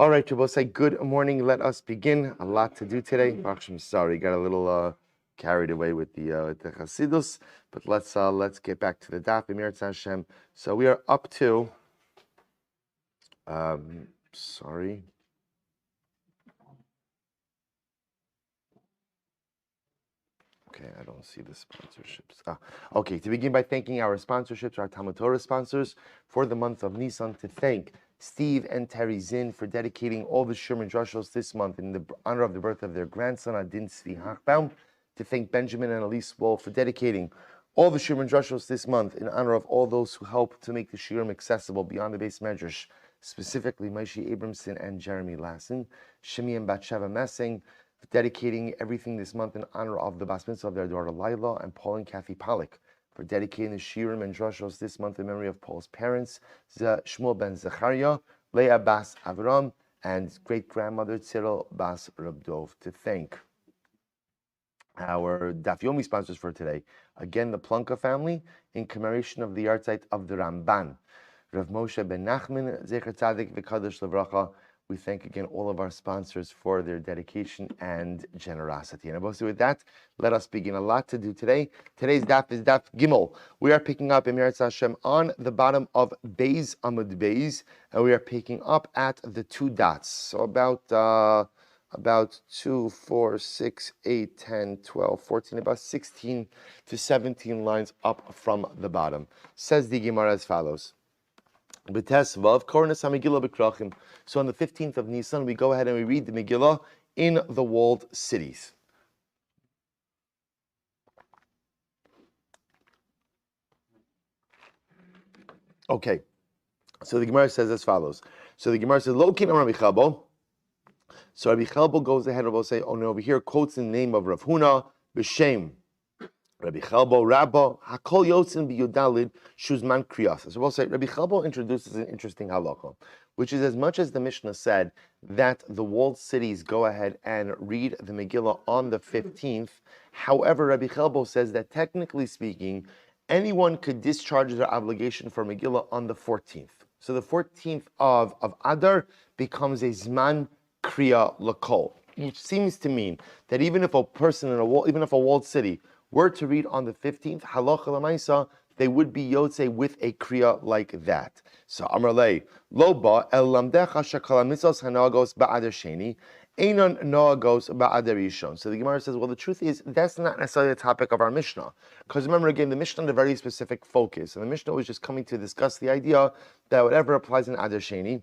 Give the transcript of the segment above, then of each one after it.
All right, Rabbi, say good morning. Let us begin. A lot to do today. I'm sorry, got a little carried away with the Chasidus, but let's get back to the Daf Yomi Hashem. So we are up to. Sorry. Okay, I don't see the sponsorships. Okay, to begin by thanking our sponsorships, our Talmud Torah sponsors for the month of Nisan, to thank Steve and Terry Zinn for dedicating all the Shir Drashos this month in the honor of the birth of their grandson, Adin Tzvi Hochbaum, to thank Benjamin and Elys Wohl for dedicating all the Shir Drashos this month in honor of all those who helped to make the Shirim accessible beyond the Beis Midrash, specifically Moishe Abramson and Jeremy Lasson, Shimmy Batsheva Messing, dedicating everything this month in honor of the Bas Mitzva of their daughter Lilah, and Paul and Kathy Pollack for dedicating the Shirim and Drashos this month in memory of Paul's parents, Shmuel ben Zechariah, Leah Bas Avrohom, and great-grandmother Tziril Bas Rav Dov. To thank our Daf Yomi sponsors for today, again the Plunka family, in commemoration of the yahrzeit of the Ramban, Rav Moshe ben Nachman, Zecher Tzadik v'Kadosh Levracha. We thank again all of our sponsors for their dedication and generosity. And with that, let us begin. A lot to do today. Today's daf is daf Gimel. We are picking up Emir Hashem on the bottom of Beis Amud Beis, and we are picking up at the two dots. So about 2, 4, 6, 8, 10, 12, 14, about 16 to 17 lines up from the bottom. Says the Gemara as follows. So on the 15th of Nisan, we go ahead and we read the Megillah in the walled cities. Okay, so the Gemara says as follows. So the Gemara says, Lo kin Rabbi Chelbo. So Rabbi Chelbo goes ahead and will say, oh no, over here quotes in the name of Rav Huna, B'Shem Rabbi Chelbo, Rabba, Hakol Yotzin B'Yudalid, Shuzman Kriyas. So we'll say, Rabbi Chelbo introduces an interesting halakha, which is as much as the Mishnah said that the walled cities go ahead and read the Megillah on the 15th. However, Rabbi Chelbo says that technically speaking, anyone could discharge their obligation for Megillah on the 14th. So the 14th of Adar becomes a Zman Kriya Lakol, which seems to mean that even if a person in a walled city were to read on the 15th, halacha l'maisa, they would be yotze with a kriya like that. So Amrlei, lo ba el lamdecha shekala mitzvos hanagos ba'adar sheni, einon noagos ba'adar rishon. So the Gemara says, well, the truth is, that's not necessarily the topic of our Mishnah. Because remember, again, the Mishnah had a very specific focus. And the Mishnah was just coming to discuss the idea that whatever applies in Adar Sheni,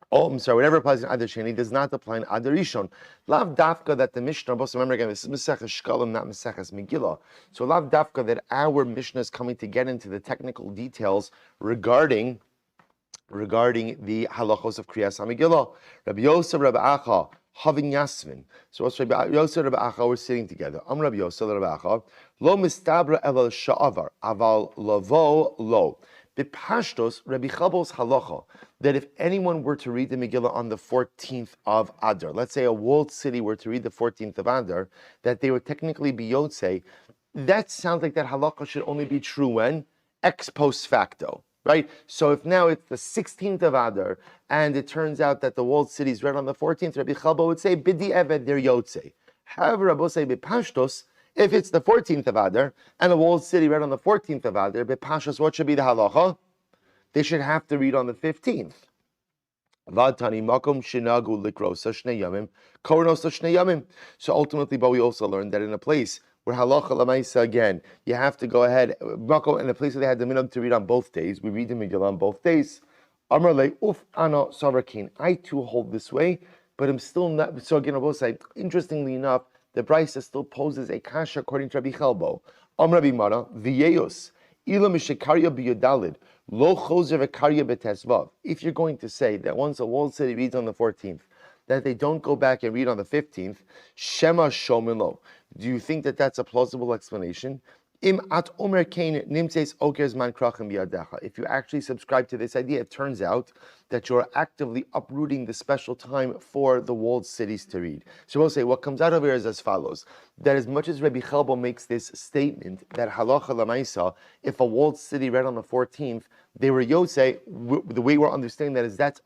whatever applies in Adar Sheni does not apply in Adar Rishon. Lav dafka that the Mishnah, also remember again, this is Maseches Shekalim, not Maseches Megillah. So lav dafka that our Mishnah is coming to get into the technical details regarding the halachos of Kriyas HaMegillah. Rabbi Yosef, Rabbi Acha, having Yasvin. So what's Rabbi Yosef, Rabbi Acha, we're sitting together. Rabbi Yosef, Rabbi Acha, lo mistabra elal sha'avar, aval lavo lo. B'pashtos, Rabbi Chelbo's halacha, that if anyone were to read the Megillah on the 14th of Adar, let's say a walled city were to read the 14th of Adar, that they would technically be Yotze, that sounds like that halacha should only be true when? Ex post facto, right? So if now it's the 16th of Adar, and it turns out that the walled city is read on the 14th, Rabbi Chelbo would say, Bidi Eved, they're Yotze. However, Rabbi say, B'pashtos, if it's the 14th of Adar, and the walled city read on the 14th of Adar, B'pashtos, what should be the halacha? They should have to read on the 15th. So ultimately, but we also learned that in a place where halacha l'maisa, again, you have to go ahead, in a place where they had the minhag to read on both days, we read the Megillah on both days. Amar le uf ana sarakin. I too hold this way, but I'm still not. So again, I will say, interestingly enough, the Brisa still poses a kasha according to Rabbi Chelbo. Amar Rabbi Mara v'yeyos ila mishekarya b'yodalid lo chozer v'karya b'tesvav. If you're going to say that once a walled city reads on the 14th, that they don't go back and read on the 15th, shema shomilo. Do you think that that's a plausible explanation? Im at omer kain nimtzeis oker zman krachim biyadecha. If you actually subscribe to this idea, it turns out that you're actively uprooting the special time for the walled cities to read. So we'll say what comes out of here is as follows: that as much as Rabbi Chelbo makes this statement that halacha l'maisa, if a walled city read on the 14th, they were Yotze. The way we're understanding that is that's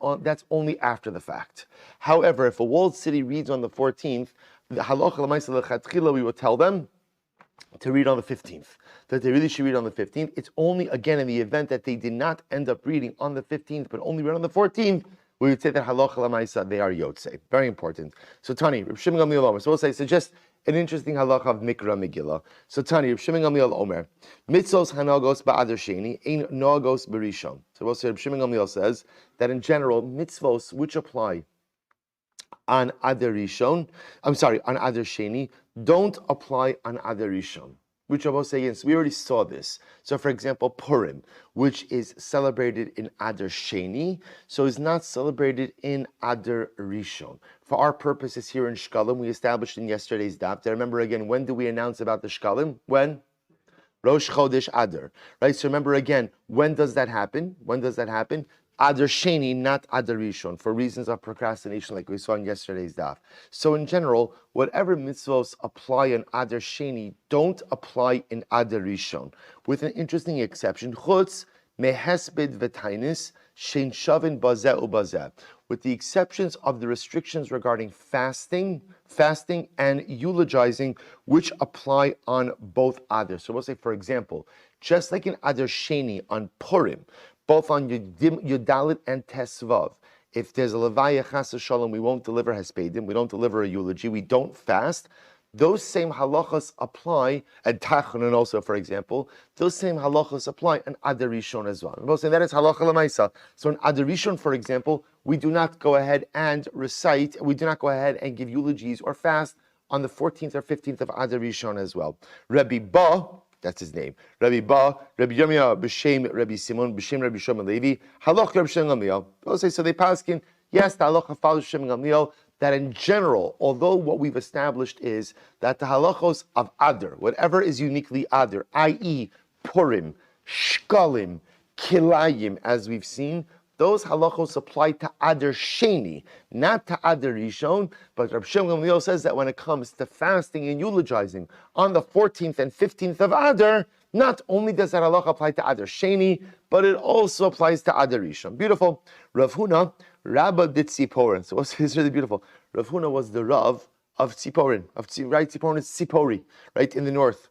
only after the fact. However, if a walled city reads on the 14th, the halacha l'maisa lechatchila, we will tell them to read on the 15th, that they really should read on the 15th. It's only, again, in the event that they did not end up reading on the 15th, but only read on the 14th, we would say that halacha l'maisa, they are Yotze. Very important. So Tani, Reb Shimon Gamliel Omer. So we'll say, suggest an interesting halacha of Mikra Megillah. So Tani, Reb Shimon Gamliel Omer, mitzvos hanagos ba'adar sheni, ein nagos berishon. So we'll say, Reb Shimon Gamliel says that in general, mitzvos which apply on Adar Rishon, on Adar Sheni, don't apply on Adar Rishon. Which I will say again, so we already saw this. So for example, Purim, which is celebrated in Adar Sheni, so is not celebrated in Adar Rishon. For our purposes here in Shekalim, we established in yesterday's daf. Remember again, when do we announce about the Shekalim? When? Rosh Chodesh Adar. Right? So remember again, when does that happen? When does that happen? Adar Sheni, not Adar Rishon, for reasons of procrastination, like we saw in yesterday's daf. So in general, whatever mitzvos apply in Adar Sheni don't apply in Adar Rishon, with an interesting exception. Chutz mehesped v'tainis shein shavin bazeh ubazeh, with the exceptions of the restrictions regarding fasting and eulogizing, which apply on both Adar. So we'll say, for example, just like in Adar Sheni on Purim, both on Yudalit and Tesvav. If there's a Levaya Chas Shalom, we won't deliver Hespedim, we don't deliver a eulogy, we don't fast. Those same halachas apply, and Tachanun also, for example, those same halachas apply in Adar Rishon as well. We're saying that is halacha l'maisa. So in Adar Rishon, for example, we do not go ahead and recite, we do not go ahead and give eulogies or fast on the 14th or 15th of Adar Rishon as well. Rabbi Ba, that's his name. Rabbi Ba, Rabbi Yirmiyah, B'Shem Rabbi Simon, B'Shem Rabbi Shimon Levi, Halach Rabbi Shimon Gamliel. They'll say, so they paskin, yes, the halacha follows Shimon Gamliel, that in general, although what we've established is that the halachos of Adar, whatever is uniquely Adar, i.e. Purim, Shekalim, Kilayim, as we've seen, those halachos apply to Adar Sheni, not to Adar Rishon. But Rabbi Shimon Gamliel says that when it comes to fasting and eulogizing on the 14th and 15th of Adar, not only does that halacha apply to Adar Sheni, but it also applies to Adar Rishon. Beautiful. Rav Huna, Rabba de Tziporin. So what's really beautiful? Rav Huna was the Rav of Tziporin. Right? Tziporin is Tzipori, right, in the north.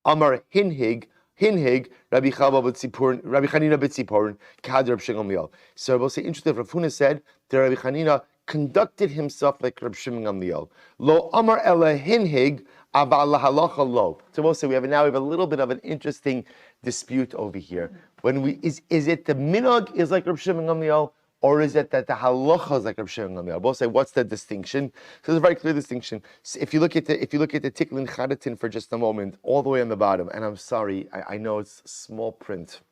Amar Hinhig, Rabbi Chaba b'Tziporin, Rabbi Chanina b'Tziporin, Kad Rabbi Shimon Gamliel. So we'll say, interesting, Rav Huna said that Rabbi Chanina conducted himself like Rabbi Shimon Gamliel. Lo Amar Ela Hinhig, Aval Halacha Lo. So we'll say we have a little bit of an interesting dispute over here. When is it the minhag is like Rabbi Shimon Gamliel, or is it that the halacha is like Rabbi Shimon Gamliel? We'll say, what's the distinction? So there's a very clear distinction. So if you look at the Tiklin Chadatin for just a moment, all the way on the bottom, and I'm sorry, I know it's small print.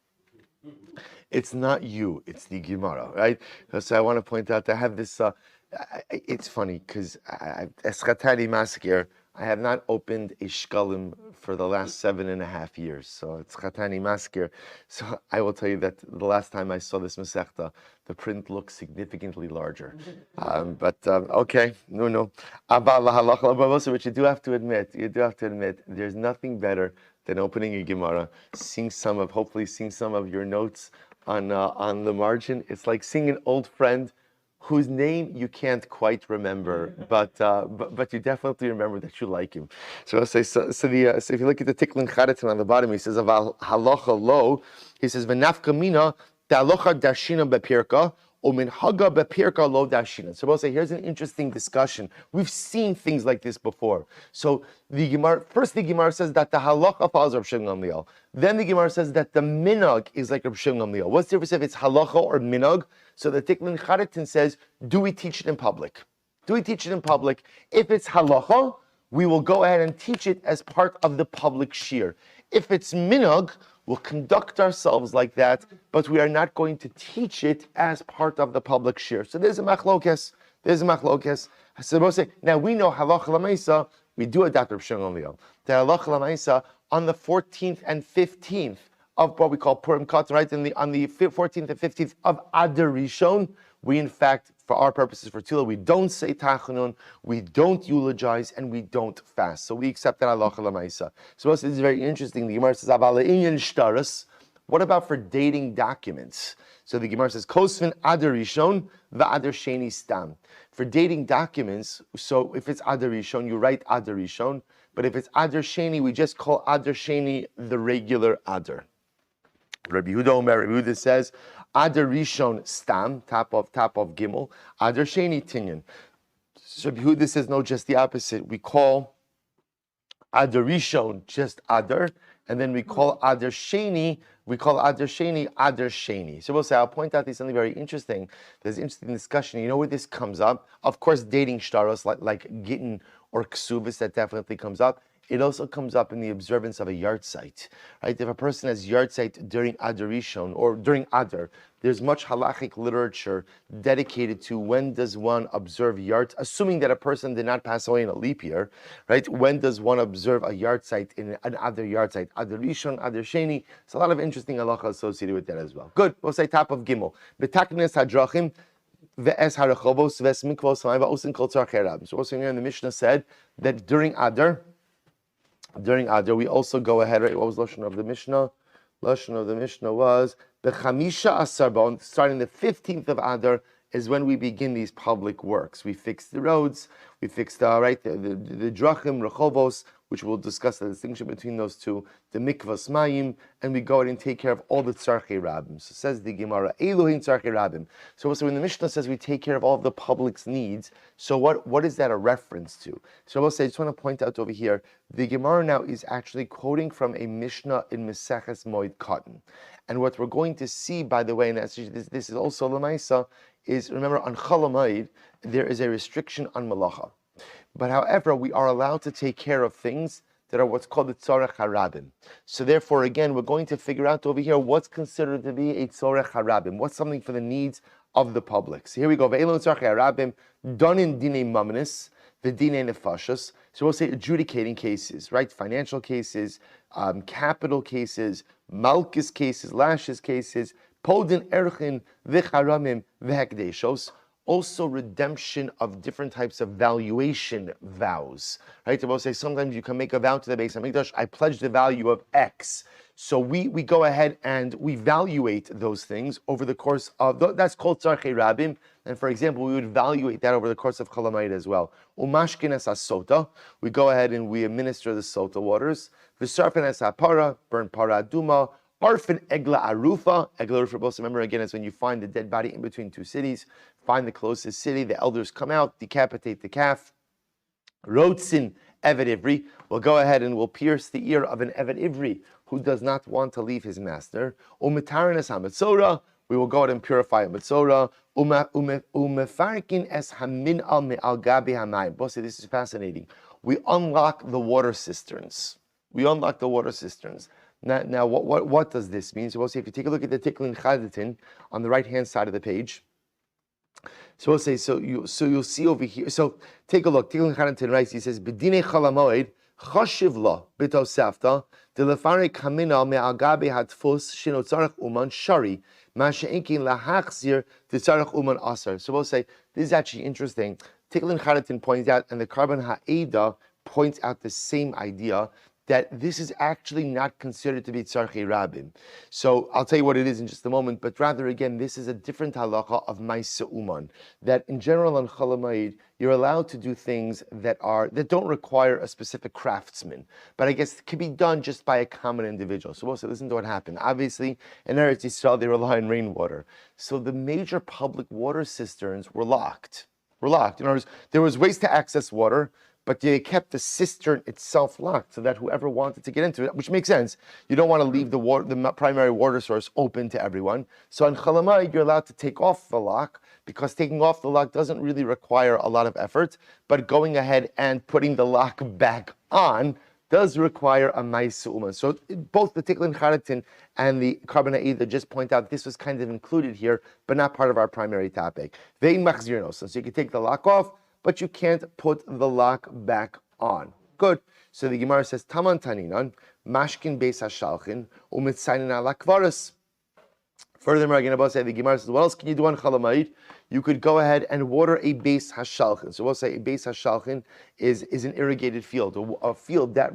It's not you, it's the Gemara, right? So I want to point out, I have this, it's funny, because Eschatari Maskir, I have not opened a Shekalim for the last 7.5 years. So it's Chatani Maskir. So I will tell you that the last time I saw this Masechta, the print looks significantly larger. Okay, no. But you do have to admit, there's nothing better than opening a Gemara, hopefully seeing some of your notes on the margin. It's like seeing an old friend whose name you can't quite remember, but you definitely remember that you like him. So if you look at the Tiklin Chadatin on the bottom, he says Aval Halacha Lo. He says V'nafka Mina Ta'alocha Dashina Bepirka Umin Haga Bepirka Lo Dashina. So we'll say here's an interesting discussion. We've seen things like this before. So the Gemara says that the halacha follows Rav Shimon Gamliel. Then the Gemara says that the minhag is like Rav Shimon Gamliel. What's the difference if it's halacha or minhag? So the Tiklin Chadatin says, do we teach it in public? Do we teach it in public? If it's halacha, we will go ahead and teach it as part of the public shir. If it's minhag, we'll conduct ourselves like that, but we are not going to teach it as part of the public shir. So there's a machlokes. So we'll say, now we know halacha l'maisa, we do adopt Rav Shimon Gamliel. The halacha l'maisa on the 14th and 15th of what we call Purim Katan, right? On the 14th and 15th of Adar Rishon, we in fact, for our purposes, for Tila, we don't say Tachanun, we don't eulogize, and we don't fast. So we accept that halacha l'maisa. So this is very interesting. The Gemara says, Aval inyan shtaras. What about for dating documents? So the Gemara says, Kosvin Adar Rishon v'Adar Sheni Stam. For dating documents, so if it's Adar Rishon, you write Adar Rishon, but if it's Adar Sheni, we just call Adar Sheni the regular Adar. Rabbi Yehuda says, Adar Rishon Stam, top of Gimel, Adar Sheni Tinyan. So Rabbi Yehuda says, no, just the opposite. We call Adar Rishon just Adar, and then we call Adar Sheni Adar Sheni. So we'll say, I'll point out something very interesting. There's an interesting discussion. You know where this comes up? Of course, dating shtaros, like Gittin or Ksubis, that definitely comes up. It also comes up in the observance of a yahrzeit, right? If a person has yahrzeit during Adar Rishon or during Adar, there's much halachic literature dedicated to when does one observe yahrzeit, assuming that a person did not pass away in a leap year, right? When does one observe a yahrzeit in an Adar yahrzeit? Adar Rishon, Adar Sheni. It's a lot of interesting halacha associated with that as well. Good. We'll say top of Gimel. B'taknes hadrachim ve'es harachovos ve'es mikvos va'osin kol tzarchei rabim. So also here in the Mishnah said that during Adar, we also go ahead, right? What was Lasson of the Mishnah? Lasson of the Mishnah was Bechamisha Asarbon, starting the 15th of Adar is when we begin these public works. We fix the roads, we fix the drachim, rechovos, which we'll discuss the distinction between those two, the mikvas mayim, and we go ahead and take care of all the tzarchei rabim. So says the Gemara, Elohim tzarchei rabim. So when the Mishnah says we take care of all of the public's needs, so what is that a reference to? So I just want to point out over here, the Gemara now is actually quoting from a Mishnah in Meseches Moed Katan. And what we're going to see, by the way, and this is also Lamaisa, is remember on Chol HaMoed, there is a restriction on malacha. But however, we are allowed to take care of things that are what's called the tzorech harabim. So therefore, again, we're going to figure out over here what's considered to be a tzorech harabim. What's something for the needs of the public. So here we go. Ve'elon tzorech harabim, done in dinei mamnis, v'dinei nefashos. So we'll say adjudicating cases, right? Financial cases, capital cases, malchus cases, lashes cases, podin erchin, v'charamim, v'hekdeshos. Also redemption of different types of valuation vows, right? To both say sometimes you can make a vow to the Beis Midrash, I pledge the value of X. So we go ahead and we valuate those things over the course of, that's called tzarchei rabim. And for example, we would evaluate that over the course of Chol HaMoed as well. Umashkin es sota, we go ahead and we administer the sota waters. V'sarfen es hapara, burn para aduma. Arfin egla arufa. Egla arufa, remember again, is when you find the dead body in between two cities. Find the closest city, the elders come out, decapitate the calf. Rotzin Eved Ivri, we'll go ahead and we'll pierce the ear of an Eved Ivri who does not want to leave his master. Umetarin es hamatzora, we will go ahead and purify a matzora. Umefarkin es hamin al me'al gabi hamayim. Bossy, this is fascinating. We unlock the water cisterns. Now, what does this mean? So we'll say, if you take a look at the Tiklin Chadatin on the right-hand side of the page, so we'll say, so you'll see over here. So take a look. Tiklin Chadatin writes, he says, B'dinei Chol HaMoed, chashiv lo b'tosafta delefare kamina me'agabe hatfus shenotzarech uman shari ma she'inkin lahachzir tzarech uman asar. So we'll say, this is actually interesting. Tiklin Chadatin points out, and the Karban Ha'eda points out the same idea, that this is actually not considered to be tzarchei rabim. So I'll tell you what it is in just a moment, but rather again, this is a different halacha of ma'aseh uman, that in general on Chol HaMoed, you're allowed to do things that don't require a specific craftsman, but I guess it can be done just by a common individual. So we'll say, listen to what happened. Obviously, in Eretz Yisrael, they rely on rainwater. So the major public water cisterns were locked. In other words, there was ways to access water, but they kept the cistern itself locked so that whoever wanted to get into it, which makes sense, you don't want to leave the primary water source open to everyone. So on Chol HaMoed, you're allowed to take off the lock, because taking off the lock doesn't really require a lot of effort, but going ahead and putting the lock back on does require a ma'aseh uman. So both the Tiklin Chadatin and the Karban Ha'eda just point out this was kind of included here, but not part of our primary topic. Ve'in machzirnos. So you can take the lock off, but you can't put the lock back on. Good. So the Gemara says, Taman Taninan, Mashkin Beis HaShalchin, Umitzainin ala Kvaros. Furthermore, again, the Gemara says, what else can you do on Chol HaMoed? You could go ahead and water a Beis HaShalchin. So we'll say a Beis HaShalchin is an irrigated field, a field that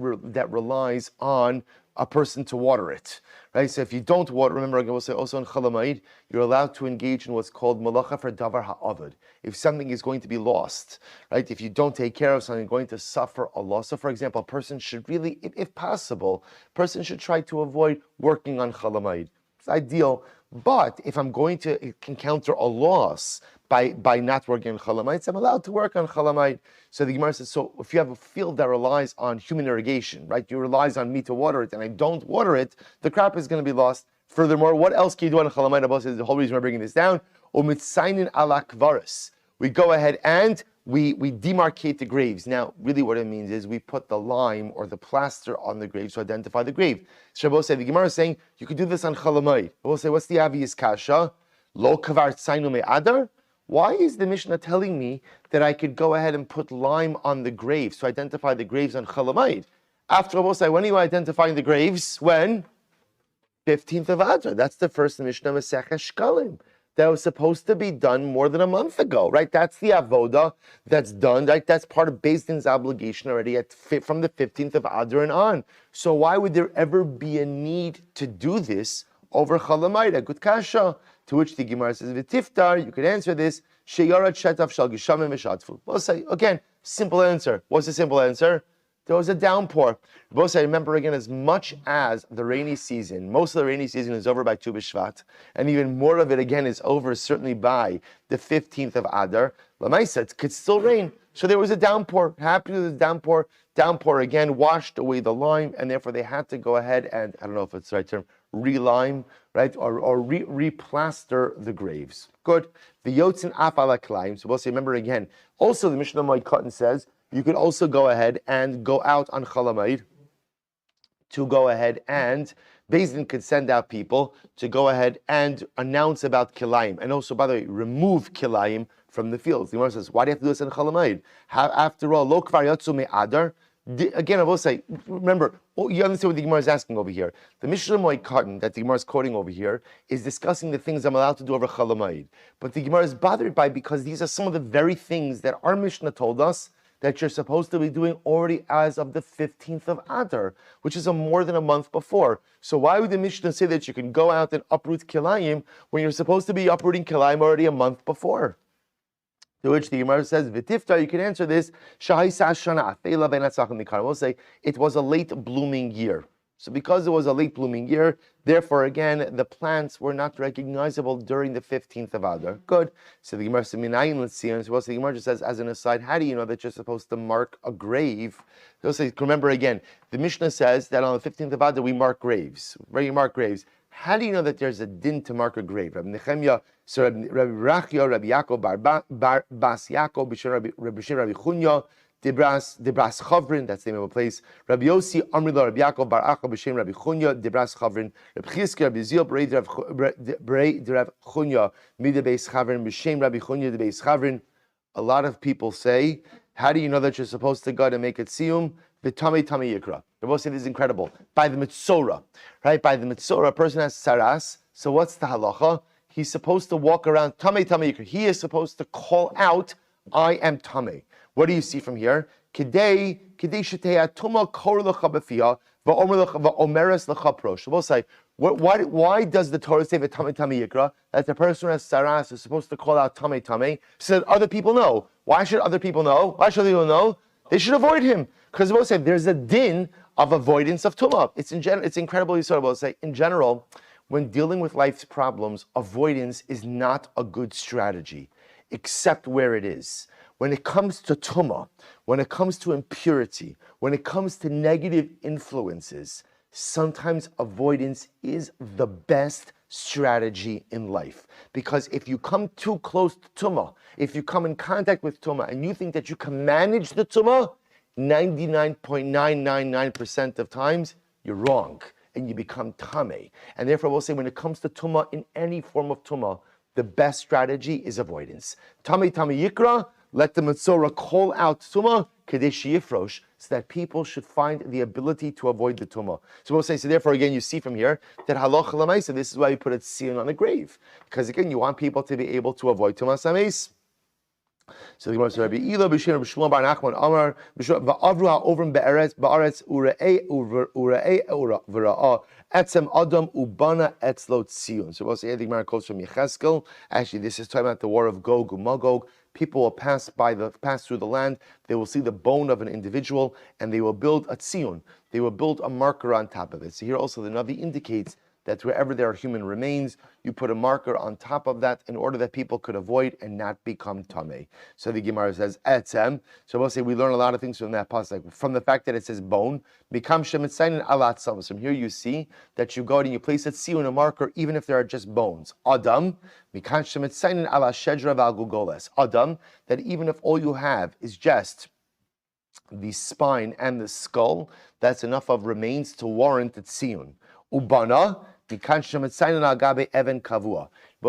relies on a person to water it, right? So if you don't water, remember, again, we'll say also in Chalamayid, you're allowed to engage in what's called malacha for davar ha'avad. If something is going to be lost, right? If you don't take care of something, going to suffer a loss. So for example, a person should really, if possible, a person should try to avoid working on Chalamayid. It's ideal. But if I'm going to encounter a loss by not working on Chalamayid, I'm allowed to work on Chalamayid. So the Gemara says, so if you have a field that relies on human irrigation, right? You relies on me to water it, and I don't water it, the crop is going to be lost. Furthermore, what else can you do on Chalamayid? Abba says the whole reason we're bringing this down. Umitzainin ala kvaris. We go ahead and we demarcate the graves. Now, really what it means is we put the lime or the plaster on the grave to identify the grave. So Rabbi say, the Gemara is saying, you could do this on Chalamayid. We'll say, what's the obvious kasha? Lo kavar tzainu me'adar? Why is the Mishnah telling me that I could go ahead and put lime on the graves to identify the graves on Chalamayid? After all, when are you identifying the graves? When? 15th of Adar. That's the first Mishnah Masechah Shekalim. That was supposed to be done more than a month ago, right? That's the avoda that's done, right? That's part of Beis Din's obligation already from the 15th of Adar and on. So why would there ever be a need to do this over Chalamayid? A good kasha. To which the Gemara says, "V'tiftar." You could answer this. Sheyarat shetaf shal gishamim v'shatfu. We'll say again, simple answer. What's the simple answer? There was a downpour. We'll say, remember again, as much as the rainy season, most of the rainy season is over by Tu B'Shvat, and even more of it again is over certainly by the 15th of Adar. Lamaisa, it could still rain. So there was a downpour. Happened with the downpour. Downpour again washed away the lime, and therefore they had to go ahead and, I don't know if it's the right term, relime, right, or replaster the graves. Good. The yotzin afala klaim. So we'll say, remember again. Also, the Mishnah Moed Katan says you could also go ahead and go out on Chalamayid to go ahead and Beis Din could send out people to go ahead and announce about kilayim, and also, by the way, remove kilayim from the fields. The Gemara says, why do you have to do this in Chalamayid? After all, lo kvar yatzu me'adar. Again, I will say, remember, you understand what the Gemara is asking over here. The Mishnah Moed Katan that the Gemara is quoting over here is discussing the things I'm allowed to do over Chalamayid. But the Gemara is bothered by because these are some of the very things that our Mishnah told us that you're supposed to be doing already as of the 15th of Adar, which is more than a month before. So why would the Mishnah say that you can go out and uproot kilayim when you're supposed to be uprooting kilayim already a month before? To which the Gemara says, "V'tiftar." You can answer this. We'll say it was a late blooming year. So because it was a late blooming year, therefore again the plants were not recognizable during the 15th of Adar. Good. So the Gemara says, let's see. And so the Gemara just says, as an aside, how do you know that you're supposed to mark a grave? They'll say, remember again, the Mishnah says that on the 15th of Adar we mark graves. Where you mark graves. How do you know that there's a din to mark a grave? Rabbi Nechemia, so Rabbi Rachia, Rabbi Yaakov, Bas Yaakov, Rabbi Chunya, Debras Chavrin, that's the name of a place. Rabbi Yossi, Amrila, Rabbi Yaakov, Bar Acha, B'Shem Rabbi Chunya, Debras Chavrin, Rabbi Chizki, Rabbi Zil, Brei Rav Chunya, Mide Beis Chavrin, B'Shem Rabbi Chunya, the Beis Chavrin. A lot of people say, how do you know that you're supposed to go to make it siyum? V'tamei tamei yikra. They both say this is incredible. By the mitzora, right? By the mitzora, a person has saras. So what's the halacha? He's supposed to walk around tamei tamei yikra. He is supposed to call out, I am tamei. What do you see from here? Kidei shetei atuma kor lecha b'fiyah va'omeres lecha prosh. We'll say, why does the Torah say v'tamei tamei yikra? That the person who has saras is supposed to call out tamei tamei, so that other people know. Why should other people know? Why should people know? They should avoid him. Because we'll say there's a din of avoidance of tumah. It's incredibly sort of, we'll say, in general, when dealing with life's problems, avoidance is not a good strategy, except where it is. When it comes to tumah, when it comes to impurity, when it comes to negative influences, sometimes avoidance is the best strategy in life. Because if you come too close to tumah, if you come in contact with tumah and you think that you can manage the tumah, 99.999% of times, you're wrong and you become tamei. And therefore we'll say when it comes to tumah, in any form of tumah, the best strategy is avoidance. Tamei tamei yikra, let the Metzora call out tumah, kadesh yifrosh, so that people should find the ability to avoid the tumah. So we'll say, so therefore again you see from here that halacha l'maisa, this is why we put a tzion on a grave. Because again, you want people to be able to avoid tumah sameis. So the Gemara says, Rabbi Ilah b'Shem Rabbi Shmuel bar Nachman Amar va'avru ha'ovrim ba'aretz urei v'ra'a etzem adam ubana etzlo tziyun. So we'll say the Gemara quotes from Yecheskel. Actually, this is talking about the war of Gog and Magog. People will pass through the land. They will see the bone of an individual, and they will build a tziyun. They will build a marker on top of it. So here also the Navi indicates that wherever there are human remains, you put a marker on top of that in order that people could avoid and not become tamei. So the Gemara says etzem. So we'll say we learn a lot of things from that pasuk. From the fact that it says bone, mikam shemitzayin alat tzavos. From here you see that you go and you place a tziyun, a marker, even if there are just bones. Adam, mikam shemitzayin ala shedra v'algugoles. Adam, that even if all you have is just the spine and the skull, that's enough of remains to warrant a tziyun. Ubana. We'll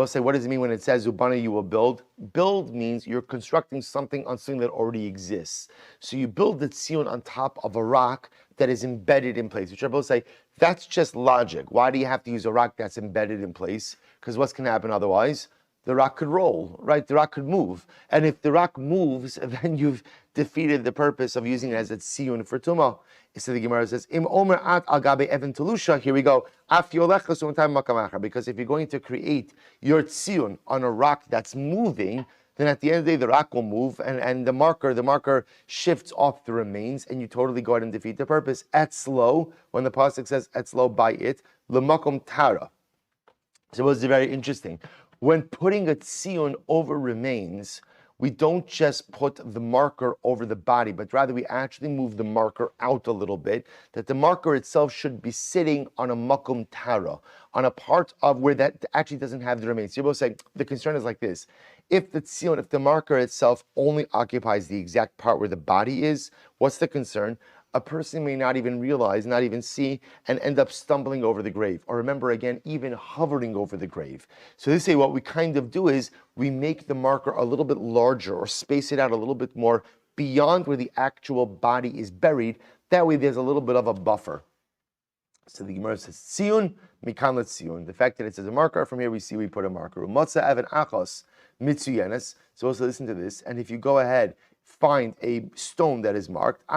say, what does it mean when it says Ubana you will build? Build means you're constructing something on something that already exists. So you build the tziyun on top of a rock that is embedded in place. Which I both say, that's just logic. Why do you have to use a rock that's embedded in place? Because what's going to happen otherwise? The rock could roll, right? The rock could move. And if the rock moves, then you've defeated the purpose of using it as a tziyun for tumah. So the Gemara says, Im omer at al gabe even telusha. Here we go. Because if you're going to create your tziyun on a rock that's moving, then at the end of the day, the rock will move, and the marker shifts off the remains, and you totally go ahead and defeat the purpose. Etzlo, when the pasuk says etzlo by it, l'makom tara. So it's very interesting. When putting a tziyun over remains, we don't just put the marker over the body, but rather we actually move the marker out a little bit, that the marker itself should be sitting on a makom tara, on a part of where that actually doesn't have the remains. So you're both saying, the concern is like this. If the tziyun, if the marker itself only occupies the exact part where the body is, what's the concern? A person may not even realize, not even see, and end up stumbling over the grave. Or remember again, even hovering over the grave. So they say what we kind of do is we make the marker a little bit larger or space it out a little bit more beyond where the actual body is buried. That way there's a little bit of a buffer. So the Gemara says, Tziyun, mikan letziyun. The fact that it says a marker, from here we see we put a marker. Umatza evan achos mitzuyenes. So also listen to this, and if you go ahead, find a stone that is marked. So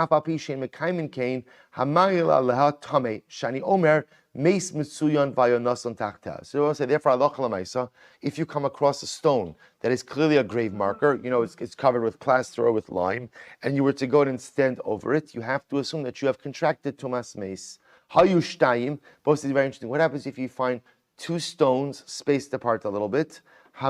we'll say, therefore, if you come across a stone that is clearly a grave marker, it's covered with plaster or with lime, and you were to go and stand over it, you have to assume that you have contracted tumas meis. Hayushtayim, both is very interesting. What happens if you find two stones spaced apart a little bit? If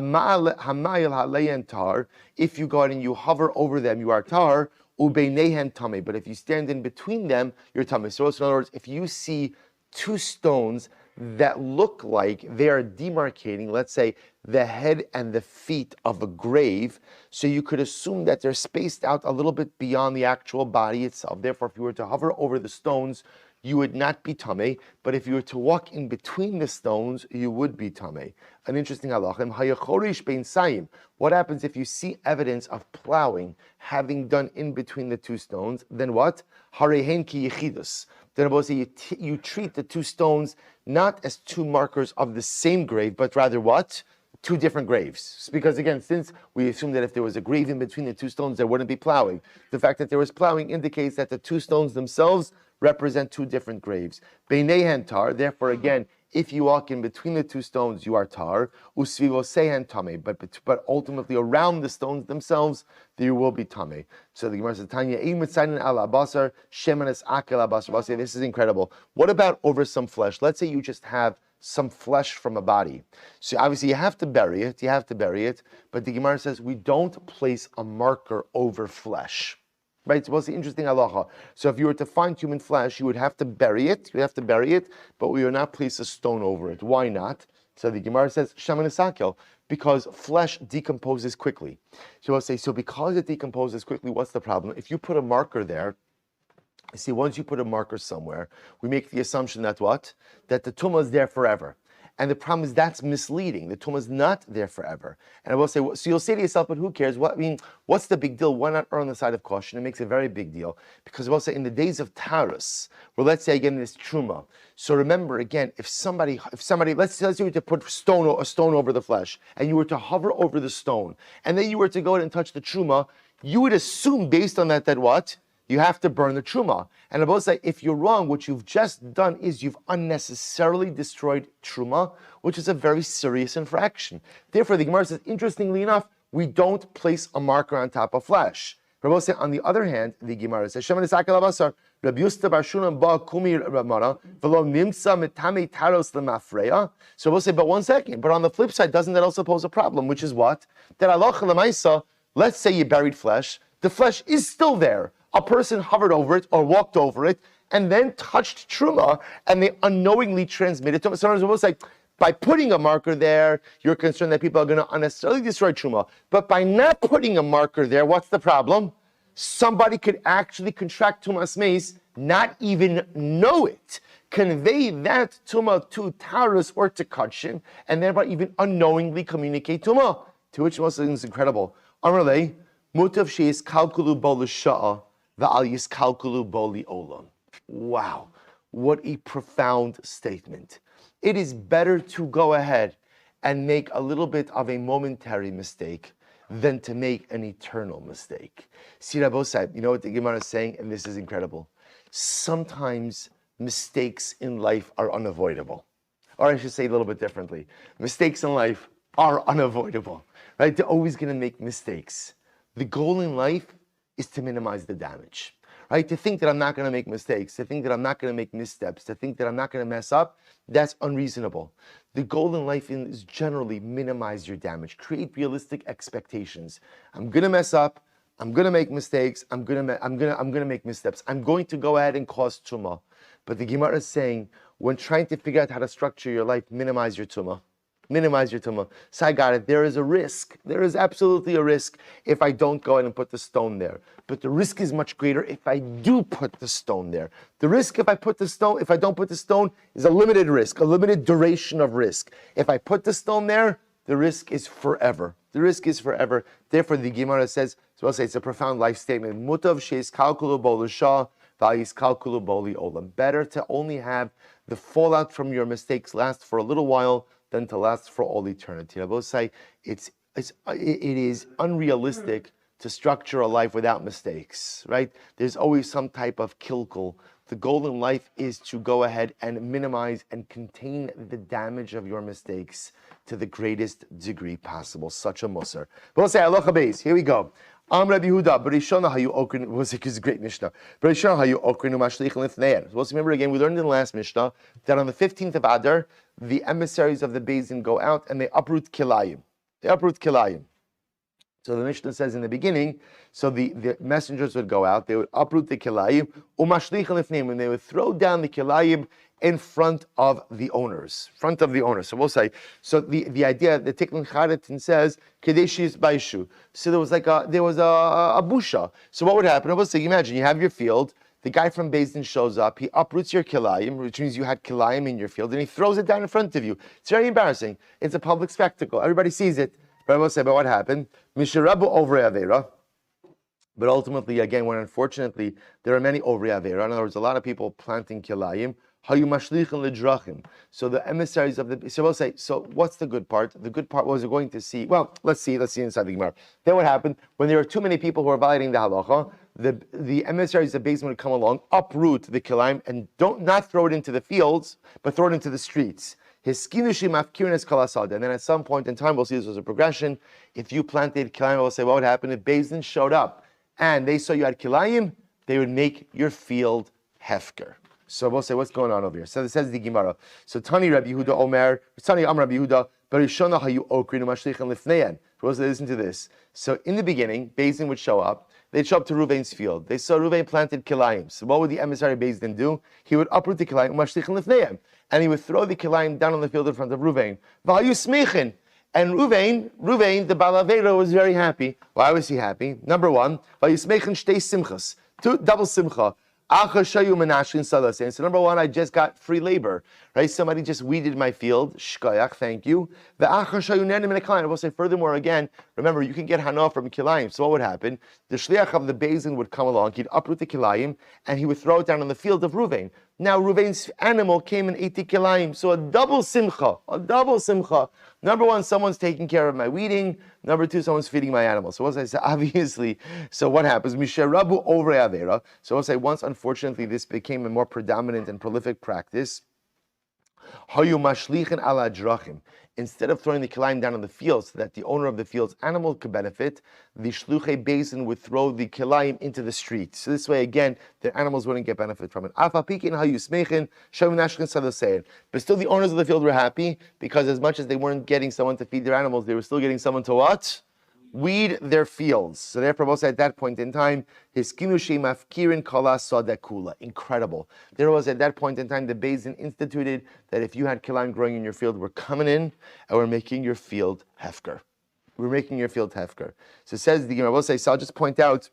you go out and you hover over them, you are tar. Ubeinehen tame. But if you stand in between them, you're tame. So in other words, if you see two stones that look like they are demarcating, let's say, the head and the feet of a grave, so you could assume that they're spaced out a little bit beyond the actual body itself. Therefore, if you were to hover over the stones, you would not be tamei, but if you were to walk in between the stones, you would be tamei. An interesting halachim. Hayachorish bein sayim. What happens if you see evidence of plowing having done in between the two stones? Then what? Harehen ki yechidus. Then you treat the two stones not as two markers of the same grave, but rather what? Two different graves. Because again, since we assume that if there was a grave in between the two stones, there wouldn't be plowing. The fact that there was plowing indicates that the two stones themselves represent two different graves. Beinehen tar, therefore again, if you walk in between the two stones, you are tar. Usvivo sehen tame, but ultimately around the stones themselves, there will be tame. So the Gemara says, Tanya, ala basar, shemanes akel abasar. This is incredible. What about over some flesh? Let's say you just have some flesh from a body. So obviously you have to bury it, but the Gemara says we don't place a marker over flesh. Right, it's supposed to be interesting halacha. So if you were to find human flesh, you would have to bury it. But we would not place a stone over it. Why not? So the Gemara says, Shamanesakel, because flesh decomposes quickly. So I'll say, so because it decomposes quickly, what's the problem? If you put a marker there, see, once you put a marker somewhere, we make the assumption that what? That the tumah is there forever. And the problem is that's misleading. The tumah is not there forever. And I will say, so you'll say to yourself, but who cares? What's the big deal? Why not err on the side of caution? It makes a very big deal. Because I will say, in the days of Taurus, where let's say again this truma. So remember again, if somebody, let's say you were to put a stone over the flesh, and you were to hover over the stone, and then you were to go ahead and touch the truma, you would assume based on that what? You have to burn the truma. And I will say, if you're wrong, what you've just done is you've unnecessarily destroyed truma, which is a very serious infraction. Therefore, the Gemara says, interestingly enough, we don't place a marker on top of flesh. I will say, on the other hand, the Gemara says, so I will say, but one second. But on the flip side, doesn't that also pose a problem? Which is what? That halacha l'maisa, let's say you buried flesh, the flesh is still there. A person hovered over it or walked over it and then touched truma and they unknowingly transmitted to it. Sometimes it's like by putting a marker there, you're concerned that people are going to unnecessarily destroy truma. But by not putting a marker there, what's the problem? Somebody could actually contract tumas meis, not even know it, convey that tuma to Taurus or to Kachin, and thereby even unknowingly communicate tuma. To which most is incredible. Amarle, mutav sheis kalkulu bol sha'a. Wow, what a profound statement. It is better to go ahead and make a little bit of a momentary mistake than to make an eternal mistake. See, Rabbi said, you know what the Gemara is saying, and this is incredible. Sometimes mistakes in life are unavoidable. Or I should say a little bit differently. Mistakes in life are unavoidable, right? They're always going to make mistakes. The goal in life is to minimize the damage, right? To think that I'm not going to make mistakes, to think that I'm not going to make missteps, to think that I'm not going to mess up, that's unreasonable. The goal in life is generally minimize your damage. Create realistic expectations. I'm going to mess up. I'm going to make mistakes. I'm going to make missteps. I'm going to go ahead and cause tumah. But the Gemara is saying, when trying to figure out how to structure your life, minimize your tumah. Minimize your tumah. So I got it. There is a risk. There is absolutely a risk if I don't go ahead and put the stone there. But the risk is much greater if I do put the stone there. The risk if I don't put the stone is a limited risk, a limited duration of risk. If I put the stone there, the risk is forever. The risk is forever. Therefore, the Gemara says, so I'll say it's a profound life statement. Mutav sheis kalkulu bol shah v'ayis kalkulu boli olam. Better to only have the fallout from your mistakes last for a little while than to last for all eternity. I will say it is unrealistic to structure a life without mistakes, right? There's always some type of kilkul. The goal in life is to go ahead and minimize and contain the damage of your mistakes to the greatest degree possible. Such a musar. We'll say halacha beis. Here we go. Rabbi Yehuda, Berishona hayu okrin was a great Mishnah. Berishona hayu okrin umashlichin lifneir. So let's remember again. We learned in the last Mishnah that on the 15th of Adar, the emissaries of the Beis go out and they uproot kilayim. So the Mishnah says in the beginning, so the messengers would go out, they would uproot the kilayim, umashlichin lifneir, and they would throw down the kilayim in front of the owners. So we'll say, so the idea, the Tikkun Charatin says, Kedeshis Baishu. So there was a busha. So what would happen? I will say, imagine you have your field, the guy from Beis Din shows up, he uproots your kilayim, which means you had kilayim in your field, and he throws it down in front of you. It's very embarrassing. It's a public spectacle. Everybody sees it. But I will say, but what happened? Misharabu over Avera. But ultimately, again, when unfortunately there are many over Avera, in other words, a lot of people planting kilayim, so the emissaries of the, so we'll say, so what's the good part? The good part was we're going to see, well, let's see inside the Gemara. Then what happened? When there are too many people who are violating the halacha, the emissaries of Beis would come along, uproot the kilayim, and not throw it into the fields, but throw it into the streets. And then at some point in time, we'll see this was a progression. If you planted kilayim, we'll say, what would happen if Beis Din showed up and they saw you had kilayim? They would make your field hefker. So we'll say, what's going on over here? So it says the Gemara. So Tani Rabbi Yehuda Omer, Tani Am Rabbi Yehuda, Barishona hayu okrin umashlichin lifneyan. We'll say, listen to this. So in the beginning, Beis Din would show up. They'd show up to Reuven's field. They saw Reuven planted kilayim. So what would the emissary Beis Din do? He would uproot the kilayim, umashlichin lifneyan, and he would throw the kilayim down on the field in front of Reuven. V'hayu smichin. And Reuven, the Balavera, was very happy. Why was he happy? Number one, v'hayu smichin shtei simchas. Double simcha. So number one, I just got free labor, right? Somebody just weeded my field, shkoyach, thank you. I will say furthermore again, remember, you can get hana from kilayim. So what would happen? The shliach of the bezin would come along, he'd uproot the kilayim, and he would throw it down on the field of Ruvain. Now Ruvain's animal came in 80 kilayim, so a double simcha. Number one, someone's taking care of my weeding. Number two, someone's feeding my animal. So once I say, obviously, so what happens? Misharabu over avera. So once unfortunately, this became a more predominant and prolific practice. Hayu mashlichin ala drachim. Instead of throwing the kilayim down on the field so that the owner of the field's animal could benefit, the shluchei basin would throw the kilayim into the street. So this way, again, the animals wouldn't get benefit from it. But still, the owners of the field were happy because as much as they weren't getting someone to feed their animals, they were still getting someone to what? Weed their fields. So therefore, Moshe at that point in time, his kinushi mafkirin kala sadakula. Incredible. There was at that point in time, the Beis instituted that if you had kilayim growing in your field, we're coming in and we're making your field hefker. We're making your field hefker. So it says the Gemara. So I'll just point out,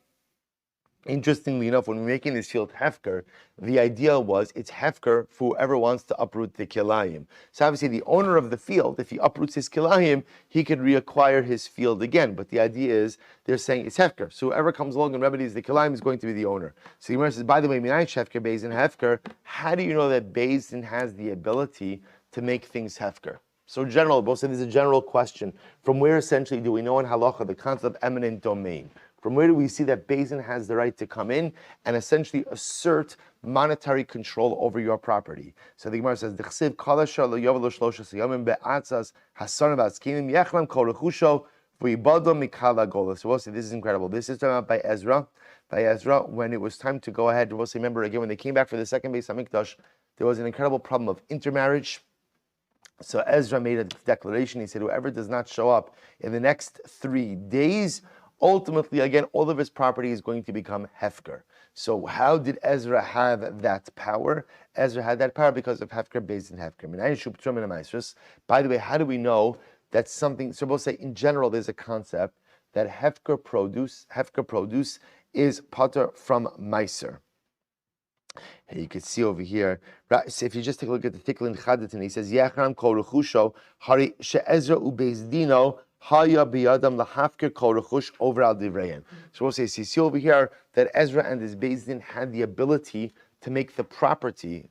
interestingly enough, when we're making this field hefker, the idea was it's hefker for whoever wants to uproot the kilayim. So obviously the owner of the field, if he uproots his kilayim, he could reacquire his field again. But the idea is they're saying it's hefker. So whoever comes along and remedies the kilayim is going to be the owner. So the Gemara says, by the way, minayin hefker, Beis hefker. How do you know that Beis has the ability to make things hefker? So general, both say this is a general question. From where essentially do we know in halacha the concept of eminent domain? From where do we see that Beis has the right to come in and essentially assert monetary control over your property? So the Gemara says, "D'chsiv kol asher lo yovel shloshes yomim be'atzas hasan v'askinim yechlam kol rechusho v'yibado mikal hagola." So we'll see, this is incredible. This is talking about by Ezra. By Ezra, when it was time to go ahead, we'll see, remember again, when they came back for the second Beis Hamikdash, there was an incredible problem of intermarriage. So Ezra made a declaration. He said, whoever does not show up in the next 3 days, ultimately, again, all of his property is going to become hefker. So how did Ezra have that power? Ezra had that power because of hefker, Beis hefker. By the way, how do we know that something, so we'll say in general, there's a concept that hefker produce is pater from meiser. And you can see over here, so if you just take a look at the Tiklin Chadatin, he says, Yechram kol rechusho, hari she'ezra ubeis dino, haya biyadam lahafker kol rechush over al divreim. So we'll say, so you see over here that Ezra and his Beis Din had the ability to make the property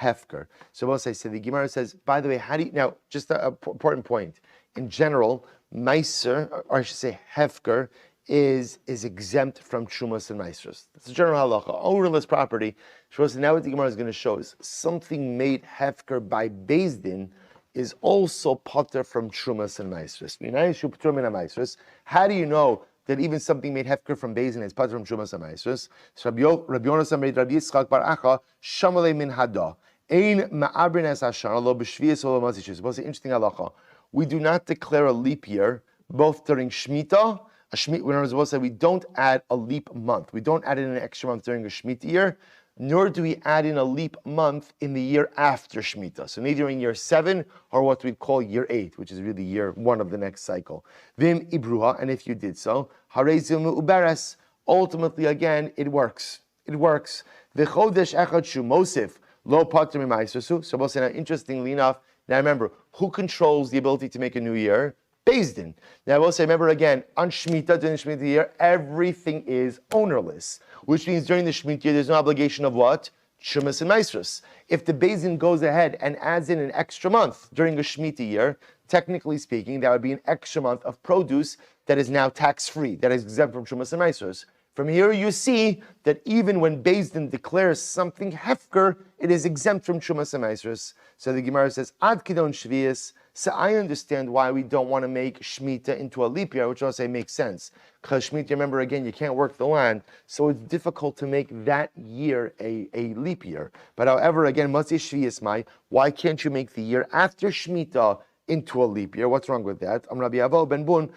hefker. So we'll say, so the Gemara says, by the way, how do you, now, just an important point. In general, meiser, or I should say hefker, is exempt from Trumas and Maestros. That's a general halacha. Ownerless property. Now what the Gemara is going to show is something made hefker by Beis Din is also potter from Trumas and Maestros. How do you know that even something made hefker from Beis Din is potter from Trumas and Maestros? So Rabbi Yonasan made Rabbi Yitzchak bar Acha shamalei min hada ein ma'abrin es hashana lo b'shviyas lo mazishus. What's the interesting halacha? We do not declare a leap year both during Shemitah. We don't add a leap month. We don't add in an extra month during a Shemitah year, nor do we add in a leap month in the year after Shemitah. So neither in year 7 or what we call year 8, which is really year 1 of the next cycle. Vim ibruha, and if you did so, harezil uberes. Ultimately, again, it works. It works. V'chodesh echad shu mosif lo pater mi'maisasu. So we'll say now, interestingly enough, now remember, who controls the ability to make a new year? Beis Din. Now I will say, remember again, on Shemitah, during the Shemitah year, everything is ownerless, which means during the Shemitah year, there's no obligation of what? Shumas and Maestros. If the Beis Din goes ahead and adds in an extra month during a Shemitah year, technically speaking, that would be an extra month of produce that is now tax-free, that is exempt from Shumas and Maestros. From here you see that even when Beis Din declares something hefker, it is exempt from Shumas and Maestros. So the Gemara says, Ad kidon shvius. So I understand why we don't want to make Shemitah into a leap year, which I'll say makes sense. Because Shemitah, remember again, you can't work the land, so it's difficult to make that year a leap year. But however, again, Matzeh Shviyas Mai, why can't you make the year after Shemitah into a leap year? What's wrong with that? Rabbi Avo ben Bun,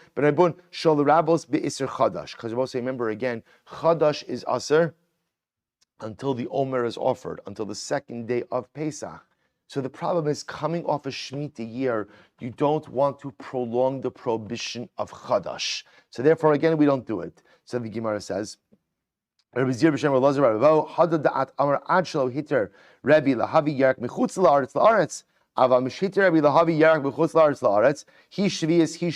Shol Rabos be'Isr Chadash. Because we'll say, remember again, Chadash is Aser until the Omer is offered, until the second day of Pesach. So the problem is, coming off a Shemitah year, you don't want to prolong the prohibition of Chadash. So therefore, again, we don't do it. So the Gemara says, Rabbi Silber b'shem Rav Lazar Rav Dov hadad da'at amar ad shelo hiter Rabbi lahavi yarak mechutz la'aretz la'aretz ava mishiter Rabbi lahavi yarak mechutz la'aretz la'aretz he shvius he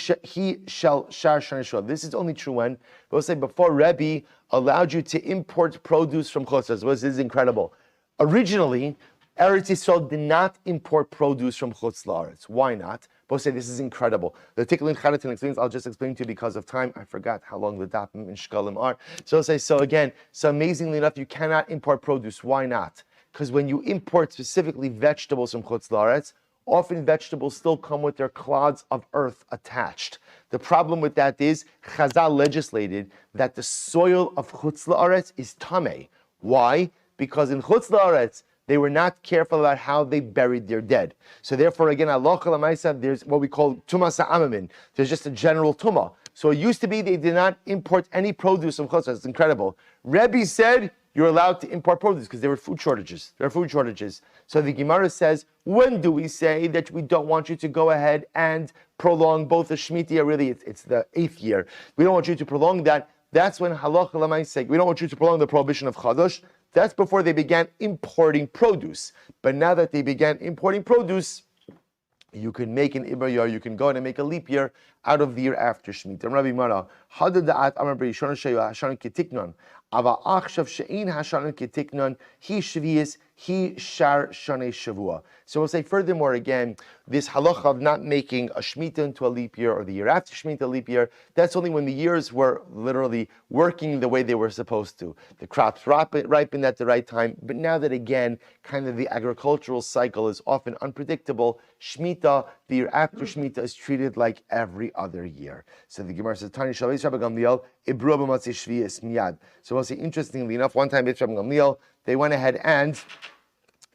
shall shar shanishov. This is only true when we'll say before Rabbi allowed you to import produce from chutz. This is incredible. Originally, Eretz Yisrael did not import produce from chutz la'aretz. Why not? Both say this is incredible. The Tikkun Charatin explains. I'll just explain to you because of time. I forgot how long the Dapim and Shekalim are. So I'll say so again. So amazingly enough, you cannot import produce. Why not? Because when you import specifically vegetables from chutz la'aretz, often vegetables still come with their clods of earth attached. The problem with that is Chazal legislated that the soil of chutz la'aretz is tamei. Why? Because in chutz la'aretz, they were not careful about how they buried their dead. So therefore, again, halacha l'maisa, there's what we call tumas ha'amamin. There's just a general tumah. So it used to be they did not import any produce from chutz. It's incredible. Rebbe said you're allowed to import produce because there were food shortages. There are food shortages. So the Gemara says, when do we say that we don't want you to go ahead and prolong both the Shemitah year? Really, it's the 8th year. We don't want you to prolong that. That's when halacha l'maisa, we don't want you to prolong the prohibition of Chadosh. That's before they began importing produce. But now that they began importing produce, you can make an Ibar year, you can go and make a leap year out of the year after Shemitah. Rabbi Mara, hadad da'at amar b'rishon sheyu hashanon ketiknon, ava achshav she'in hashanon ketiknon, he shvius, he shar shanei shavua. So we'll say furthermore again, this halacha of not making a Shemitah into a leap year or the year after Shemitah a leap year, that's only when the years were literally working the way they were supposed to. The crops ripened at the right time, but now that again, kind of the agricultural cycle is often unpredictable, Shemitah, the year after Shemitah is treated like every other year. So the Gemara says, Tani Shavei Rabbi Gamliel, Ibru b'matzei shvius miyad. So we'll say, interestingly enough, one time Rabbi Gamliel, they went ahead and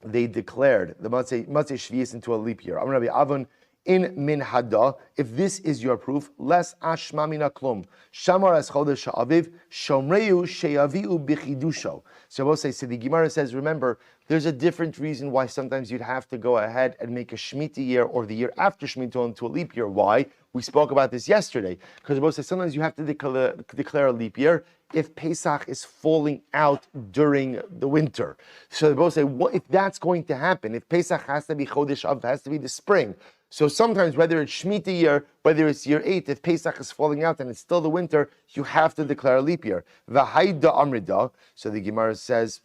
they declared the Matzei Shvius into a leap year. Amar Rabbi Avon in min hada. If this is your proof, less ashma mina klum. Shamar as chodesh ha'aviv shomreu sheyaviu bichidusho. So we'll say. So the Gemara says, remember, there's a different reason why sometimes you'd have to go ahead and make a Shemitah year or the year after Shemitah into a leap year. Why? We spoke about this yesterday. Because we'll say sometimes you have to declare a leap year if Pesach is falling out during the winter. So they both say, what if that's going to happen? If Pesach has to be Chodesh Av, has to be the spring. So sometimes, whether it's Shemitah year, whether it's year 8, if Pesach is falling out and it's still the winter, you have to declare a leap year. V'haida amrida. So the Gemara says,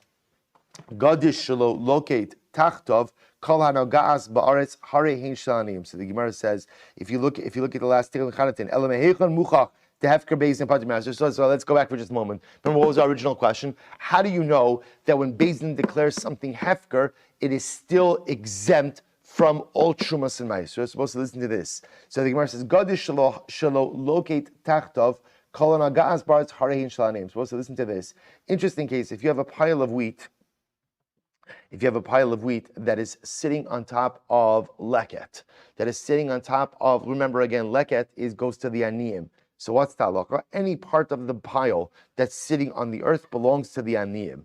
Gadish shelo locate tachtov kol hanagaas ba'aretz harei hein shalanim. So the Gemara says, if you look at the last Tikkun Charatin, elam heichon muchach. The hefker Beis and Pater Master. So let's go back for just a moment. Remember, what was our original question? How do you know that when Beis Din declares something hefker, it is still exempt from all Trumas and Ma'aser? So you're supposed to listen to this. So the Gemara says, Gadish shelo locate tachtov kol hanagaas ba'aretz harei hein shalanim. Supposed to listen to this. Interesting case. If you have a pile of wheat that is sitting on top of leket, remember again, leket goes to the aniyim. So what's talaka? Any part of the pile that's sitting on the earth belongs to the aniyim.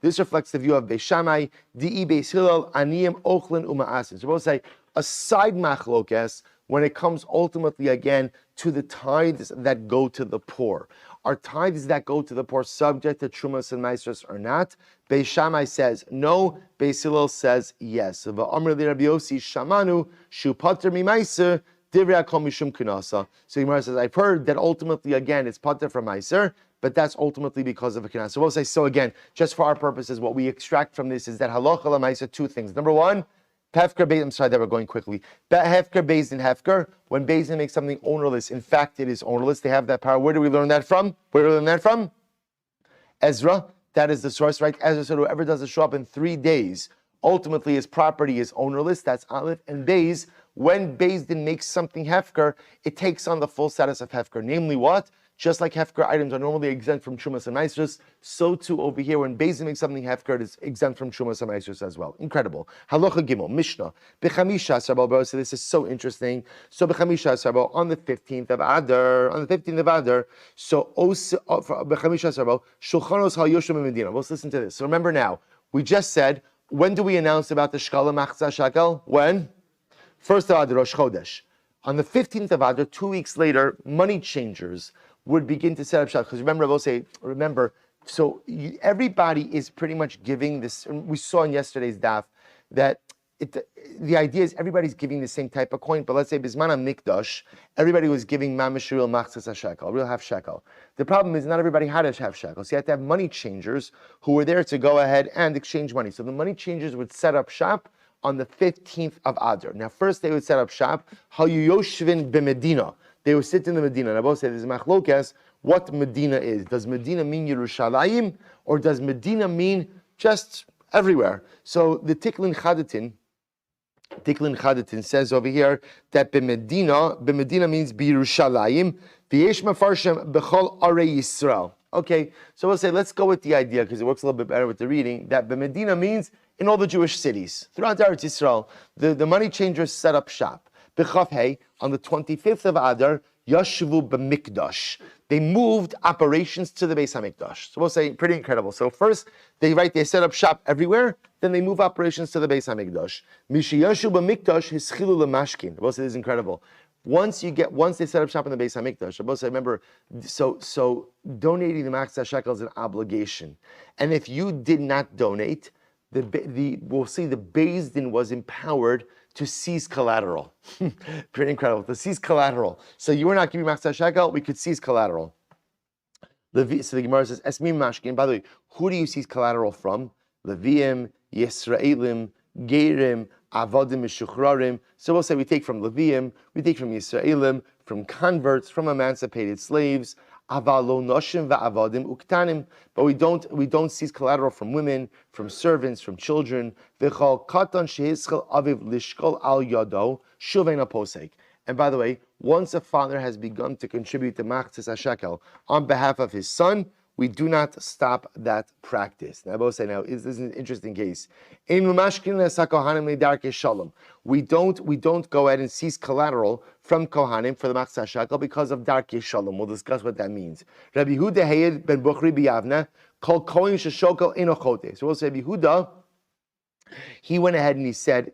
This reflects the view of Beis Shammai. Beis Hillel aniyim ochlin umaasin. So we'll say a side machlokes when it comes ultimately again to the tithes that go to the poor. Are tithes that go to the poor subject to Trumas and Maasros or not? Beis Shammai says no. Beis Hillel says yes. So Gemara says, I've heard that ultimately again it's pater from Meiser, but that's ultimately because of a kinasa. So we'll say, so again, just for our purposes, what we extract from this is that halacha l'maisa, two things. Number one, hefker beis. I'm sorry that we're going quickly. Hefker beis in hefker. When beis din makes something ownerless, in fact it is ownerless. They have that power. Where do we learn that from? Ezra. That is the source, right? Ezra said, whoever does a shop in 3 days, ultimately his property is ownerless. That's Aleph. And beis, when beis din makes something hefker, it takes on the full status of hefker. Namely what? Just like hefker items are normally exempt from Trumas and Maasros, so too over here, when Beis Din makes something hefker, it is exempt from Trumas and Maasros as well. Incredible. Halacha Gimel, Mishnah. B'chamisha Sarbal, so this is so interesting. So B'chamisha Sarbal, on the 15th of Adar, so B'chamisha Sarbal, Shulchanos HaYoshim Medina. Let's listen to this. So remember now, we just said, when do we announce about the Shekalim Achza Shekel? When? First of Adar, Rosh Chodesh. On the 15th of Adar, 2 weeks later, money changers would begin to set up shop. Because everybody is pretty much giving this. We saw in yesterday's daf that the idea is everybody's giving the same type of coin. But let's say Bisman Mikdash, everybody was giving mamish real machzas shekel, real half shekel. The problem is not everybody had a half shekel. So you had to have money changers who were there to go ahead and exchange money. So the money changers would set up shop on the 15th of Adar. Now, first they would set up shop. Hayoshvin b'Medina. They would sit in the Medina. And I both say there's machlokas what Medina is. Does Medina mean Yerushalayim, or does Medina mean just everywhere? So the Tiklin Chadatin says over here that b'Medina means Yerushalayim. V'yesh mafarshem b'chol arei Yisrael. Okay, so we'll say let's go with the idea because it works a little bit better with the reading that b'Medina means in all the Jewish cities throughout Eretz Yisrael. The money changers set up shop. B'chav Hey, on the 25th of Adar, Yashvu b'Mikdash. They moved operations to the Beis HaMikdash. So we'll say pretty incredible. So first they set up shop everywhere. Then they move operations to the Beis HaMikdash. Mishi Yashvu b'Mikdash hischilu l'mashkin. We'll say this is incredible. Once they set up shop in the Beis HaMikdash, I remember, so donating the machzas shekel is an obligation, and if you did not donate, we'll see the Beis Din was empowered to seize collateral. Pretty incredible, to seize collateral. So you were not giving machzas shekel, we could seize collateral. So the Gemara says, Esmim Mashkin. By the way, who do you seize collateral from? Leviim, Yisraelim, Geirim, Avodim Meshuchrarim. So we'll say we take from Leviim, we take from Yisraelim, from converts, from emancipated slaves. Avalo noshim va'avodim uktanim. But we don't seize collateral from women, from servants, from children. V'chol katan shehischel aviv lishkol al yado shuvein posek. And by the way, once a father has begun to contribute the machzas shekel on behalf of his son, we do not stop that practice. Now, I both say now, this is an interesting case. We don't go ahead and seize collateral from Kohanim for the machzas shekel because of darkei shalom. We'll discuss what that means. Rabbi Yehuda Hayed ben Bukhri biyavna called kohen sheshokel enochote. So we'll say Rabbi Yehuda, he went ahead and he said,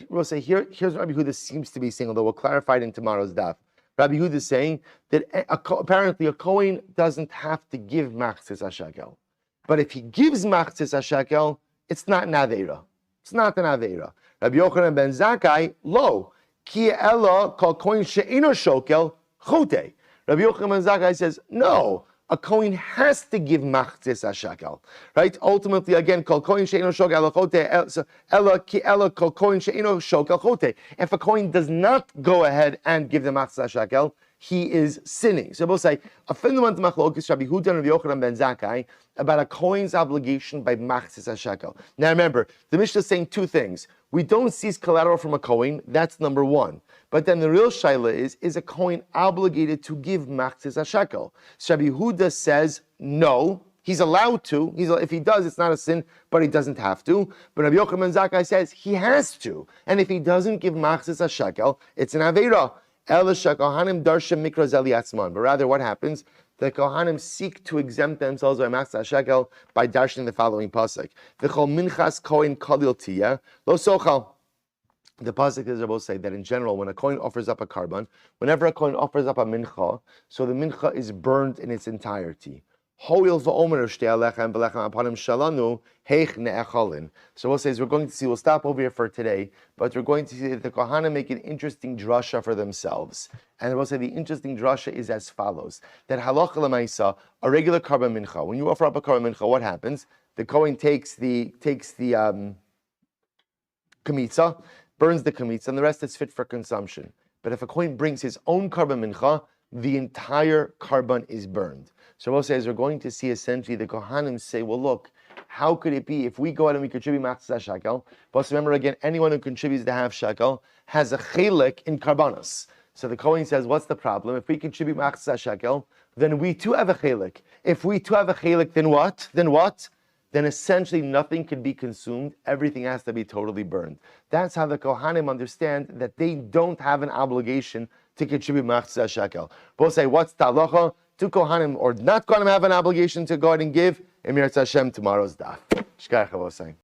we'll say here's what Rabbi Yehuda seems to be saying, although we'll clarify it in tomorrow's daf. Rabbi Yehuda is saying that apparently a kohen doesn't have to give machzas shekel, but if he gives machzas shekel, it's not an aveira. It's not an aveira. Rabbi Yochanan ben Zakkai, lo, ki ella kol kohen she'ino shokel chote. Rabbi Yochanan ben Zakkai says, no, a kohen has to give machzas shekel, right? Ultimately, again, kol kohen she'ino shokel chote, ella ki ella kol kohen she'ino shokel chote. If a kohen does not go ahead and give the machzas shekel, he is sinning. So we'll say a fundamental machlokes Rabbi Yehuda and Rabbi Yochanan ben Zakkai about a kohen's obligation by machzas shekel. Now remember, the Mishnah is saying two things. We don't seize collateral from a kohen. That's number one. But then the real shaila is a kohen obligated to give machzas shekel? So Rabbi Yehuda says no. He's allowed to. If he does, it's not a sin, but he doesn't have to. But Rabbi Yochanan ben Zakkai says he has to. And if he doesn't give machzas shekel, it's an aveira. But rather, what happens? The Kohanim seek to exempt themselves by machzas shekel by darshaning the following pasuk: V'chol minchas kohen kalil tiyeh lo sochal. The pasuk is supposed to say that in general, when a kohen offers up a karban, whenever a kohen offers up a mincha, so the mincha is burned in its entirety. So we'll say we'll stop over here for today, but we're going to see that the Kohanim make an interesting drasha for themselves. And we'll say the interesting drasha is as follows: that halacha l'maisa, a regular karban mincha, when you offer up a karban mincha, what happens? The Kohen takes the kamitza, burns the kamitza, and the rest is fit for consumption. But if a Kohen brings his own karban mincha, the entire karban is burned. So we'll say, as we're going to see essentially, the Kohanim say, well, look, how could it be if we go out and we contribute machzas shekel? But remember again, anyone who contributes the half shekel has a chelik in karbanos. So the Kohen says, what's the problem? If we contribute machzas shekel, then we too have a chelik. If we too have a chelik, then what? Then essentially nothing can be consumed. Everything has to be totally burned. That's how the Kohanim understand that they don't have an obligation to contribute machzas shekel. We'll say, what's the halacha? Do Kohanim or not Kohanim have an obligation to go ahead and give? Emir Hashem tomorrow's daf. Shkach